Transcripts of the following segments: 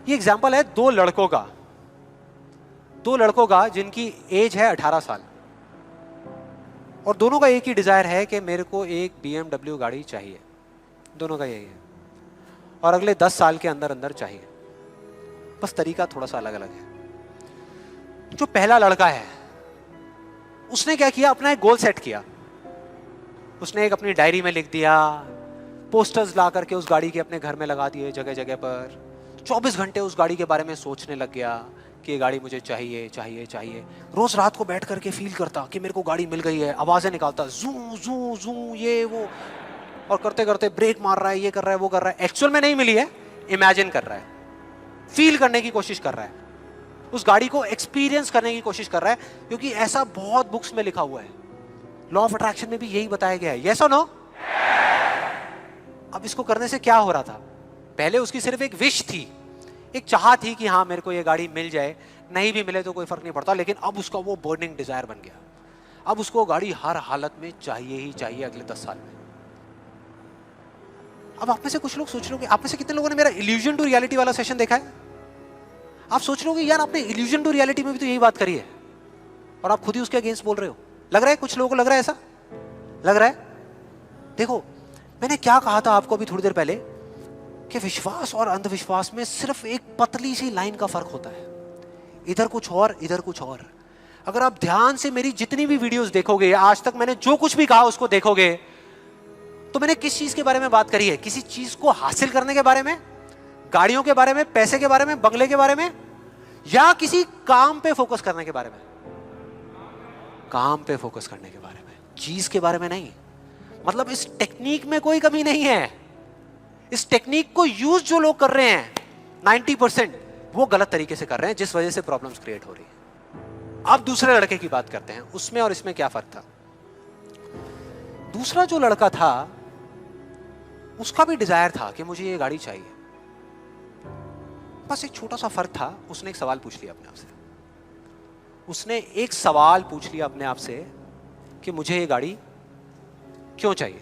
ये एग्जाम्पल है दो लड़कों का जिनकी एज है 18 साल, और दोनों का एक ही डिजायर है कि मेरे को एक BMW गाड़ी चाहिए। दोनों का यही है, और अगले 10 साल के अंदर अंदर चाहिए। बस तरीका थोड़ा सा अलग अलग है। जो पहला लड़का है उसने क्या किया, अपना एक गोल सेट किया। उसने एक अपनी डायरी में लिख दिया, पोस्टर्स ला करके उस गाड़ी के अपने घर में लगा दिए जगह जगह पर। 24 घंटे उस गाड़ी के बारे में सोचने लग गया कि ये गाड़ी मुझे चाहिए चाहिए चाहिए। रोज रात को बैठ करके फील करता कि मेरे को गाड़ी मिल गई है, आवाजें निकालता, जू जू जू ये वो, और करते करते ब्रेक मार रहा है, ये कर रहा है, वो कर रहा है। एक्चुअल में नहीं मिली है, इमेजिन कर रहा है, फील करने की कोशिश कर रहा है, उस गाड़ी को एक्सपीरियंस करने की कोशिश कर रहा है, क्योंकि ऐसा बहुत बुक्स में लिखा हुआ है। लॉ ऑफ अट्रैक्शन में भी यही बताया गया है। यस और नो? अब इसको करने से क्या हो रहा था? पहले उसकी सिर्फ एक विश थी, एक चाह थी कि हाँ मेरे को ये गाड़ी मिल जाए, नहीं भी मिले तो कोई फर्क नहीं पड़ता। लेकिन अब उसका वो बर्निंग डिजायर बन गया। अब उसको गाड़ी हर हालत में चाहिए ही चाहिए अगले 10 साल में। अब आप में से कुछ लोग सोच रहे हो, आप में से कितने लोगों ने मेरा इल्यूजन टू रियलिटी वाला सेशन देखा है? आप सोच रहे हो कि यार आपने इल्यूजन टू रियलिटी में भी तो यही बात करी है, और आप खुद ही उसके अगेंस्ट बोल रहे हो। लग रहा है कुछ लोगों को, लग रहा है ऐसा लग रहा है। देखो मैंने क्या कहा था आपको अभी थोड़ी देर पहले, कि विश्वास और अंधविश्वास में सिर्फ एक पतली सी लाइन का फर्क होता है, इधर कुछ और इधर कुछ और। अगर आप ध्यान से मेरी जितनी भी वीडियोस देखोगे, आज तक मैंने जो कुछ भी कहा उसको देखोगे, तो मैंने किस चीज के बारे में बात करी है? किसी चीज को हासिल करने के बारे में, गाड़ियों के बारे में, पैसे के बारे में, बंगले के बारे में, या किसी काम पे फोकस करने के बारे में? काम पे फोकस करने के बारे में, चीज के बारे में नहीं। मतलब इस टेक्निक में कोई कमी नहीं है। इस टेक्निक को यूज जो लोग कर रहे हैं 90% वो गलत तरीके से कर रहे हैं, जिस वजह से प्रॉब्लम्स क्रिएट हो रही है। अब दूसरे लड़के की बात करते हैं, उसमें और इसमें क्या फर्क था। दूसरा जो लड़का था उसका भी डिजायर था कि मुझे ये गाड़ी चाहिए। बस एक छोटा सा फर्क था, उसने एक सवाल पूछ लिया अपने आप से। उसने एक सवाल पूछ लिया अपने आप से कि मुझे ये गाड़ी क्यों चाहिए,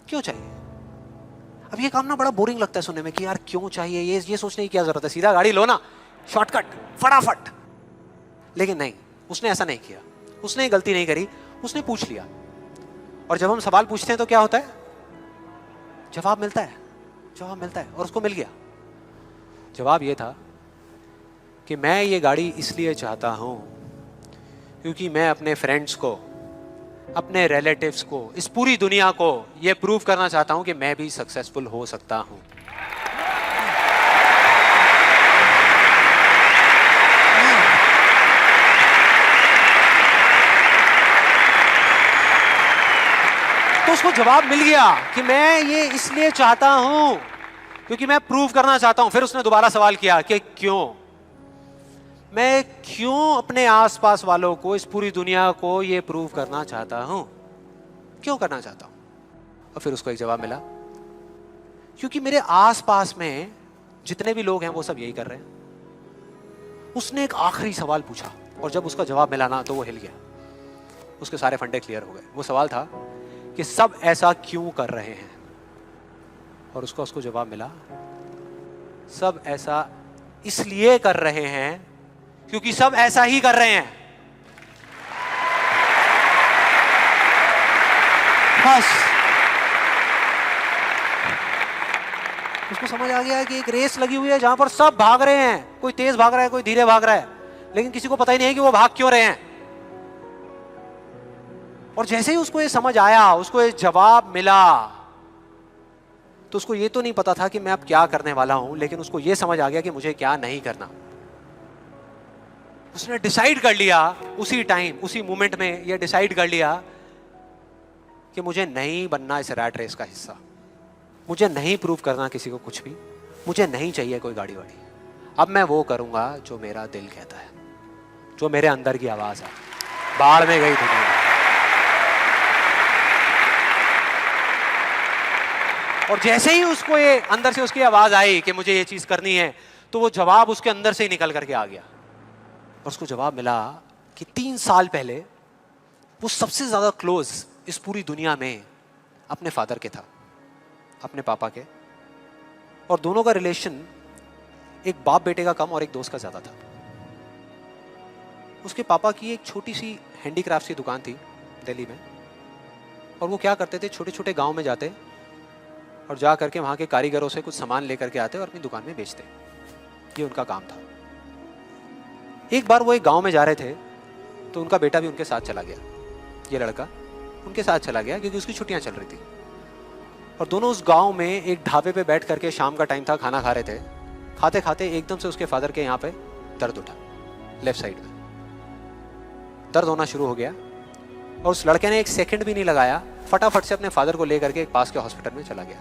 क्यों चाहिए। अब ये काम ना बड़ा बोरिंग लगता है सुनने में कि यार क्यों चाहिए, ये सोचने की क्या जरूरत है, सीधा गाड़ी लो ना, शॉर्टकट, फटाफट। लेकिन नहीं, उसने ऐसा नहीं किया, उसने गलती नहीं करी, उसने पूछ लिया। और जब हम सवाल पूछते हैं तो क्या होता है? जवाब मिलता है, जवाब मिलता है। और उसको मिल गया। जवाब ये था कि मैं ये गाड़ी इसलिए चाहता हूं क्योंकि मैं अपने फ्रेंड्स को, अपने रिलेटिव्स को, इस पूरी दुनिया को ये प्रूव करना चाहता हूं कि मैं भी सक्सेसफुल हो सकता हूं। तो उसको जवाब मिल गया कि मैं ये इसलिए चाहता हूं क्योंकि मैं प्रूव करना चाहता हूं। फिर उसने दोबारा सवाल किया कि क्यों, मैं क्यों अपने आसपास वालों को, इस पूरी दुनिया को ये प्रूव करना चाहता हूं, क्यों करना चाहता हूं? और फिर उसको एक जवाब मिला, क्योंकि मेरे आसपास में जितने भी लोग हैं वो सब यही कर रहे हैं। उसने एक आखिरी सवाल पूछा, और जब उसका जवाब मिला ना तो वो हिल गया, उसके सारे फंडे क्लियर हो गए। वो सवाल था कि सब ऐसा क्यों कर रहे हैं, और उसको जवाब मिला, सब ऐसा इसलिए कर रहे हैं क्योंकि सब ऐसा ही कर रहे हैं। बस उसको समझ आ गया कि एक रेस लगी हुई है जहां पर सब भाग रहे हैं, कोई तेज भाग रहा है, कोई धीरे भाग रहा है, लेकिन किसी को पता ही नहीं है कि वो भाग क्यों रहे हैं। और जैसे ही उसको ये समझ आया, उसको ये जवाब मिला, तो उसको ये तो नहीं पता था कि मैं अब क्या करने वाला हूं, लेकिन उसको ये समझ आ गया कि मुझे क्या नहीं करना। उसने डिसाइड कर लिया उसी टाइम, उसी मोमेंट में ये डिसाइड कर लिया कि मुझे नहीं बनना इस रैट रेस का हिस्सा, मुझे नहीं प्रूव करना किसी को कुछ भी, मुझे नहीं चाहिए कोई गाड़ी वाड़ी। अब मैं वो करूंगा जो मेरा दिल कहता है, जो मेरे अंदर की आवाज है। बाढ़ में गई दुनिया। और जैसे ही उसको ये अंदर से उसकी आवाज आई कि मुझे ये चीज करनी है, तो वो जवाब उसके अंदर से ही निकल करके आ गया। और उसको जवाब मिला कि 3 साल पहले वो सबसे ज्यादा क्लोज इस पूरी दुनिया में अपने फादर के था, अपने पापा के। और दोनों का रिलेशन एक बाप बेटे का कम और एक दोस्त का ज्यादा था। उसके पापा की एक छोटी सी हैंडीक्राफ्ट की दुकान थी दिल्ली में, और वो क्या करते थे, छोटे छोटे गांव में जाते और जा करके वहां के कारीगरों से कुछ सामान लेकर के आते और अपनी दुकान में बेचते। ये उनका काम था। एक बार वो एक गांव में जा रहे थे तो उनका बेटा भी उनके साथ चला गया। ये लड़का उनके साथ चला गया क्योंकि उसकी छुट्टियां चल रही थी, और दोनों उस गांव में एक ढाबे पे बैठ करके, शाम का टाइम था, खाना खा रहे थे। खाते खाते एकदम से उसके फादर के यहाँ पे दर्द उठा, लेफ्ट साइड में दर्द होना शुरू हो गया, और उस लड़के ने एक सेकंड भी नहीं लगाया, फटाफट से अपने फादर को लेकर के एक पास के हॉस्पिटल में चला गया।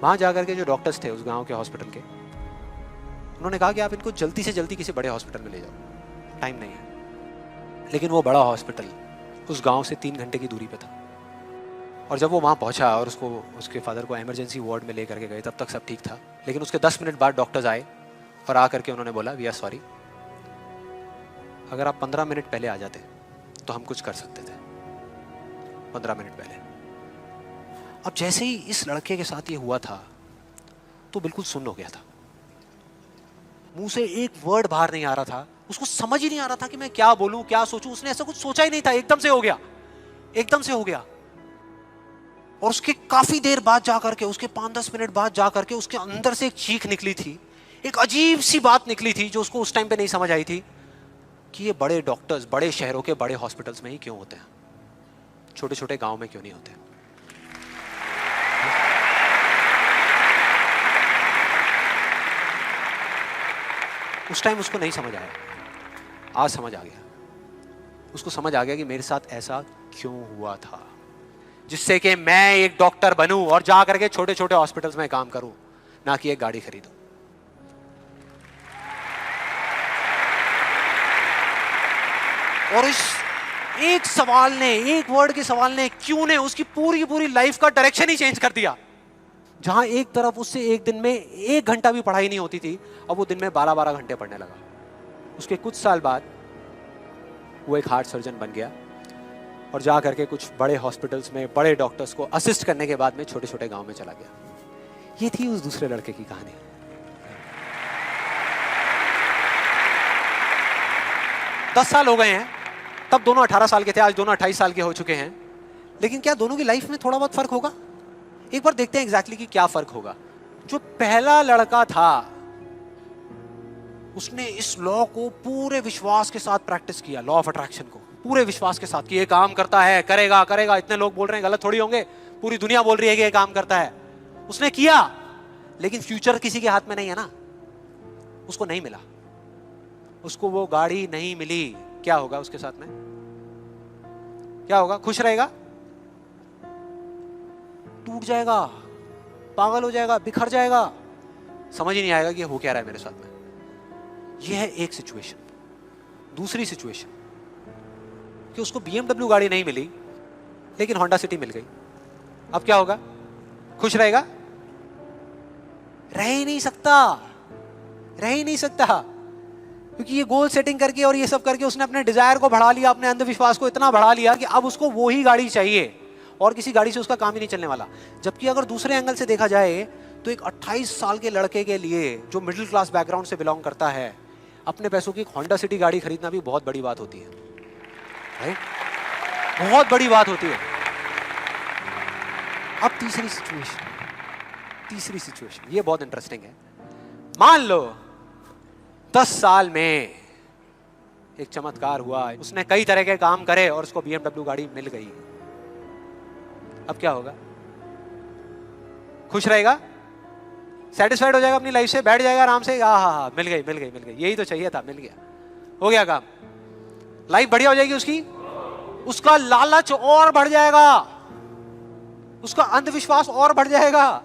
वहां जाकर के जो डॉक्टर्स थे उस गांव के हॉस्पिटल के, उन्होंने कहा कि आप इनको जल्दी से जल्दी किसी बड़े हॉस्पिटल में ले जाओ, टाइम नहीं है। लेकिन वो बड़ा हॉस्पिटल उस गांव से 3 घंटे की दूरी पे था, और जब वो वहां पहुंचा और उसके फादर को इमरजेंसी वार्ड में लेकर के गए, तब तक सब ठीक था। लेकिन उसके 10 मिनट बाद डॉक्टर्स आए और आकर के उन्होंने बोला, वी आर सॉरी, अगर आप 15 मिनट पहले आ जाते तो हम कुछ कर सकते थे। 15 मिनट पहले। अब जैसे ही इस लड़के के साथ ये हुआ था तो बिल्कुल सुन्न हो गया था, मुंह से एक वर्ड बाहर नहीं आ रहा था, उसको समझ ही नहीं आ रहा था कि मैं क्या बोलूं, क्या सोचूं। उसने ऐसा कुछ सोचा ही नहीं था, एकदम से हो गया, एकदम से हो गया। और उसके काफी देर बाद जाकर के, उसके 5-10 मिनट बाद जाकर के उसके अंदर से एक चीख निकली थी, एक अजीब सी बात निकली थी जो उसको उस टाइम पे नहीं समझ आई थी कि ये बड़े डॉक्टर्स बड़े शहरों के बड़े हॉस्पिटल्स में ही क्यों होते हैं, छोटे छोटे गांव में क्यों नहीं होते। उस टाइम उसको नहीं समझ आया, आज समझ आ गया। उसको समझ आ गया कि मेरे साथ ऐसा क्यों हुआ था, जिससे कि मैं एक डॉक्टर बनूं और जा करके छोटे छोटे हॉस्पिटल्स में काम करूं, ना कि एक गाड़ी खरीदूं। और इस एक सवाल ने, एक वर्ड के सवाल ने, क्यों ने, उसकी पूरी पूरी लाइफ का डायरेक्शन ही चेंज कर दिया। जहां एक तरफ उससे एक दिन में 1 घंटा भी पढ़ाई नहीं होती थी, अब वो दिन में 12-12 घंटे पढ़ने लगा। उसके कुछ साल बाद वो एक हार्ट सर्जन बन गया और जा करके कुछ बड़े हॉस्पिटल्स में बड़े डॉक्टर्स को असिस्ट करने के बाद में छोटे छोटे गांव में चला गया। ये थी उस दूसरे लड़के की कहानी। 10 साल हो गए हैं, तब दोनों 18 साल के थे, आज दोनों 28 साल के हो चुके हैं। लेकिन क्या दोनों की लाइफ में थोड़ा बहुत फर्क होगा? एक बार देखते हैं एग्जैक्टली कि क्या फर्क होगा। जो पहला लड़का था उसने इस लॉ को पूरे विश्वास के साथ प्रैक्टिस किया, लॉ ऑफ अट्रैक्शन को पूरे विश्वास के साथ कि ये काम करता है, करेगा करेगा, इतने लोग बोल रहे हैं गलत थोड़ी होंगे, पूरी दुनिया बोल रही है कि ये काम करता है। उसने किया, लेकिन फ्यूचर किसी के हाथ में नहीं है ना, उसको नहीं मिला, उसको वो गाड़ी नहीं मिली। क्या होगा उसके साथ में? क्या होगा? खुश रहेगा? टूट जाएगा, पागल हो जाएगा, बिखर जाएगा, समझ ही नहीं आएगा कि हो क्या रहा है मेरे साथ में। यह है एक सिचुएशन। दूसरी सिचुएशन कि उसको BMW गाड़ी नहीं मिली लेकिन होंडा सिटी मिल गई। अब क्या होगा? खुश रहेगा? रह ही नहीं सकता, रह ही नहीं सकता, क्योंकि ये गोल सेटिंग करके और ये सब करके उसने अपने डिजायर को बढ़ा लिया, अपने अंधविश्वास को इतना बढ़ा लिया कि अब उसको वो ही गाड़ी चाहिए और किसी गाड़ी से उसका काम ही नहीं चलने वाला। जबकि अगर दूसरे एंगल से देखा जाए तो एक 28 साल के लड़के के लिए जो मिडिल क्लास बैकग्राउंड से बिलोंग करता है, अपने पैसों की होंडा सिटी गाड़ी खरीदना भी बहुत बड़ी बात होती है, राइट? बहुत बड़ी बात होती है। अब तीसरी सिचुएशन ये बहुत इंटरेस्टिंग है। मान लो 10 साल में एक चमत्कार हुआ, उसने कई तरह के काम करे और उसको BMW गाड़ी मिल गई। अब क्या होगा? खुश रहेगा? सेटिस्फाइड हो जाएगा अपनी लाइफ से, बैठ जाएगा आराम से, हाँ, मिल गई, यही तो चाहिए था, मिल गया, हो गया काम, लाइफ बढ़िया हो जाएगी उसकी। उसका लालच और बढ़ जाएगा, उसका अंधविश्वास और बढ़ जाएगा।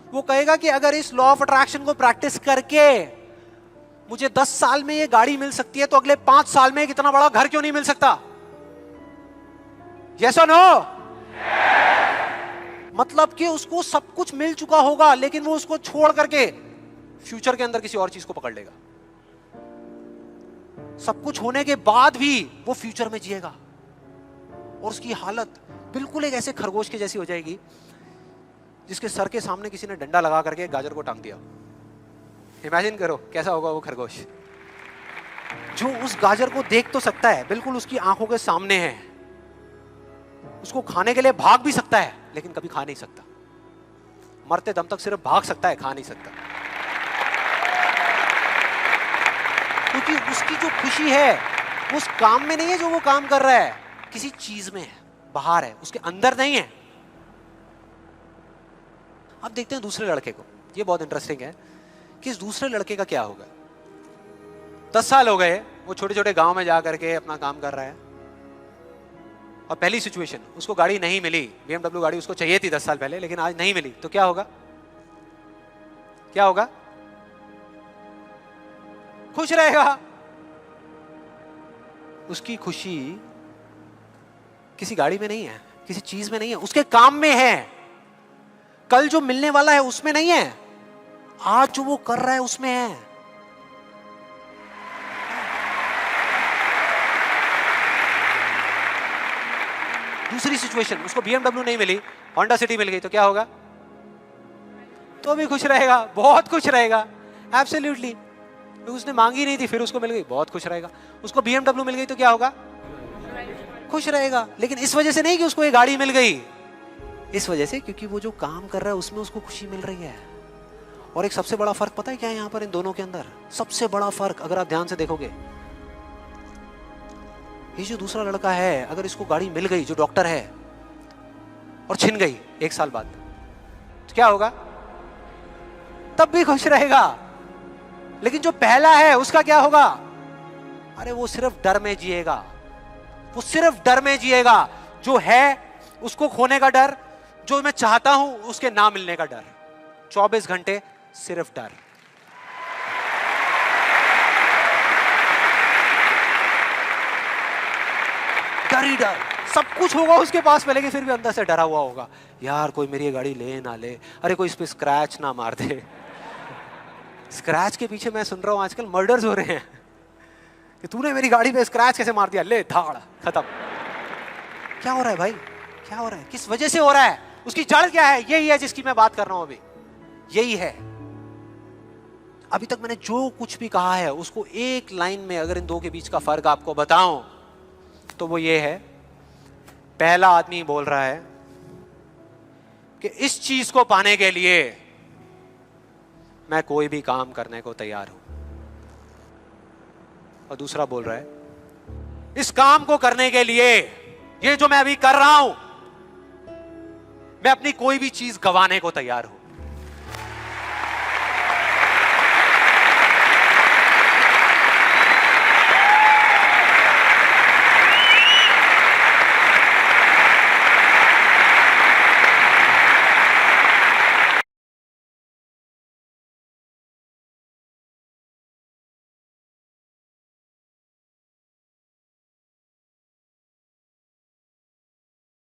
वो कहेगा कि अगर इस लॉ ऑफ अट्रैक्शन को प्रैक्टिस करके मुझे 10 साल में ये गाड़ी मिल सकती है तो अगले 5 साल में कितना बड़ा घर क्यों नहीं मिल सकता? यस और नो? मतलब कि उसको सब कुछ मिल चुका होगा लेकिन वो उसको छोड़ करके फ्यूचर के अंदर किसी और चीज को पकड़ लेगा। सब कुछ होने के बाद भी वो फ्यूचर में जिएगा और उसकी हालत बिल्कुल एक ऐसे खरगोश के जैसी हो जाएगी जिसके सर के सामने किसी ने डंडा लगा करके गाजर को टांग दिया। इमेजिन करो कैसा होगा वो खरगोश जो उस गाजर को देख तो सकता है, बिल्कुल उसकी आंखों के सामने है, उसको खाने के लिए भाग भी सकता है लेकिन कभी खा नहीं सकता, मरते दम तक सिर्फ भाग सकता है, खा नहीं सकता। क्योंकि उसकी जो खुशी है वो उस काम में नहीं है जो वो काम कर रहा है, किसी चीज में है, बाहर है, उसके अंदर नहीं है। अब देखते हैं दूसरे लड़के को, ये बहुत इंटरेस्टिंग है कि इस दूसरे लड़के का क्या होगा। 10 साल हो गए, वो छोटे छोटे गांव में जा करके अपना काम कर रहा है, और पहली सिचुएशन उसको गाड़ी नहीं मिली, BMW गाड़ी उसको चाहिए थी 10 साल पहले, लेकिन आज नहीं मिली, तो क्या होगा? क्या होगा? खुश रहेगा। उसकी खुशी किसी गाड़ी में नहीं है, किसी चीज में नहीं है, उसके काम में है। कल जो मिलने वाला है उसमें नहीं है, आज जो वो कर रहा है उसमें है। दूसरी सिचुएशन, उसको BMW नहीं मिली, होंडा सिटी मिल गई, तो क्या होगा? तो भी खुश रहेगा, बहुत खुश रहेगा, एब्सोल्युटली। उसने मांगी नहीं थी, फिर उसको मिल गई, बहुत खुश रहेगा। उसको BMW मिल गई तो क्या होगा? खुश रहेगा। लेकिन इस वजह से नहीं कि उसको ये गाड़ी मिल गई, इस वजह से क्योंकि वो जो काम कर रहा है उसमें उसको खुशी मिल रही है। और एक सबसे बड़ा फर्क पता है क्या है यहाँ पर इन दोनों के अंदर? सबसे बड़ा फर्क अगर आप ध्यान से देखोगे, ये जो दूसरा लड़का है, अगर इसको गाड़ी मिल गई, जो डॉक्टर है, और छिन गई 1 साल बाद, तो क्या होगा? तब भी खुश रहेगा। लेकिन जो पहला है उसका क्या होगा? अरे वो सिर्फ डर में जिएगा, वो सिर्फ डर में जिएगा। जो है उसको खोने का डर, जो मैं चाहता हूं उसके ना मिलने का डर, 24 घंटे सिर्फ डर। डर ही डर, सब कुछ होगा उसके पास में, लेकिन फिर भी अंदर से डरा हुआ होगा, यार कोई मेरी ये गाड़ी ले ना ले, अरे कोई इस पे स्क्रैच ना मार दे। स्क्रैच के पीछे मैं सुन रहा हूं आजकल मर्डर्स हो रहे हैं कि तूने मेरी गाड़ी पे स्क्रैच कैसे मार दिया, ले धाड़, खत्म। क्या हो रहा है भाई? क्या हो रहा है? किस वजह से हो रहा है? उसकी जड़ क्या है? यही है जिसकी मैं बात कर रहा हूं अभी, यही है। अभी तक मैंने जो कुछ भी कहा है उसको एक लाइन में अगर इन दो के बीच का फर्क आपको बताऊं तो वो ये है, पहला आदमी बोल रहा है कि इस चीज को पाने के लिए मैं कोई भी काम करने को तैयार हूं, और दूसरा बोल रहा है इस काम को करने के लिए, ये जो मैं अभी कर रहा हूं, मैं अपनी कोई भी चीज गंवाने को तैयार हूं।